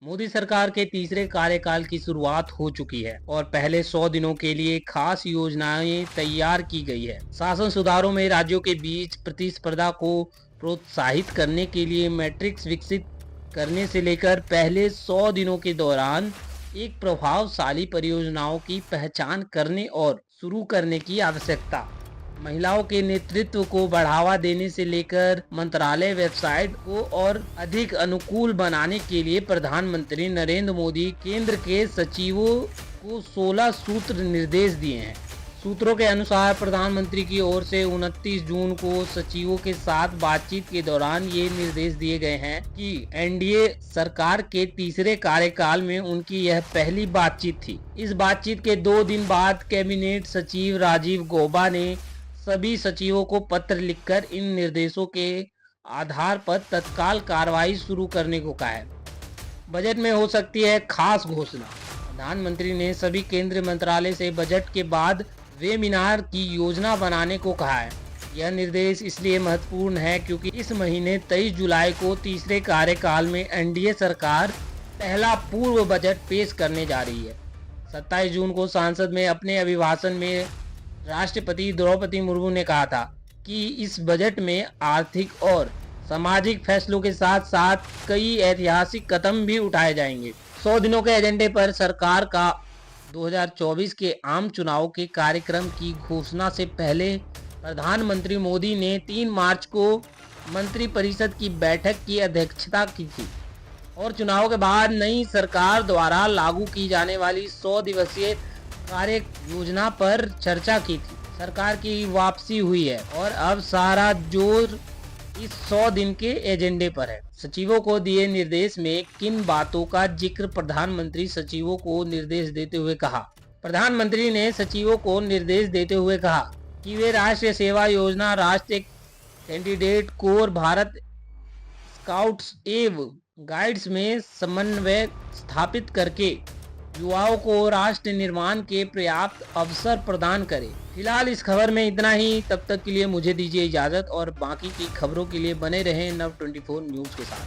मोदी सरकार के तीसरे कार्यकाल की शुरुआत हो चुकी है और पहले 100 दिनों के लिए खास योजनाएं तैयार की गई है। शासन सुधारों में राज्यों के बीच प्रतिस्पर्धा को प्रोत्साहित करने के लिए मैट्रिक्स विकसित करने से लेकर पहले 100 दिनों के दौरान एक प्रभावशाली परियोजनाओं की पहचान करने और शुरू करने की आवश्यकता, महिलाओं के नेतृत्व को बढ़ावा देने से लेकर मंत्रालय वेबसाइट को और अधिक अनुकूल बनाने के लिए प्रधानमंत्री नरेंद्र मोदी केंद्र के सचिवों को 16 सूत्र निर्देश दिए हैं। सूत्रों के अनुसार प्रधानमंत्री की ओर से 29 जून को सचिवों के साथ बातचीत के दौरान ये निर्देश दिए गए हैं कि एनडीए सरकार के तीसरे कार्यकाल में उनकी यह पहली बातचीत थी। इस बातचीत के 2 दिन बाद कैबिनेट सचिव राजीव गौबा ने सभी सचिवों को पत्र लिखकर इन निर्देशों के आधार पर तत्काल कार्रवाई शुरू करने को कहा है। बजट में हो सकती है खास घोषणा। प्रधानमंत्री ने सभी केंद्रीय मंत्रालय से बजट के बाद वेबिनार की योजना बनाने को कहा है। यह निर्देश इसलिए महत्वपूर्ण है क्योंकि इस महीने 23 जुलाई को तीसरे कार्यकाल में एनडीए सरकार पहला पूर्व बजट पेश करने जा रही है। 27 जून को संसद में अपने अभिभाषण में राष्ट्रपति द्रौपदी मुर्मू ने कहा था कि इस बजट में आर्थिक और सामाजिक फैसलों के साथ साथ कई ऐतिहासिक कदम भी उठाए जाएंगे। 100 दिनों के एजेंडे पर सरकार का 2024 के आम चुनाव के कार्यक्रम की घोषणा से पहले प्रधानमंत्री मोदी ने 3 मार्च को मंत्रिपरिषद की बैठक की अध्यक्षता की थी और चुनाव के बाद नई सरकार द्वारा लागू की जाने वाली 100 दिवसीय कार्य योजना पर चर्चा की थी। सरकार की वापसी हुई है और अब सारा जोर इस 100 दिन के एजेंडे पर है। सचिवों को दिए निर्देश में किन बातों का जिक्र प्रधानमंत्री सचिवों को निर्देश देते हुए कहा। प्रधानमंत्री ने सचिवों को निर्देश देते हुए कहा कि वे राष्ट्रीय सेवा योजना, राष्ट्रीय कैंडिडेट कोर, भारत स्काउट्स एवं गाइड्स में समन्वय स्थापित करके युवाओं को राष्ट्र निर्माण के पर्याप्त अवसर प्रदान करें। फिलहाल इस खबर में इतना ही। तब तक के लिए मुझे दीजिए इजाजत और बाकी की खबरों के लिए बने रहें नव 24 न्यूज के साथ।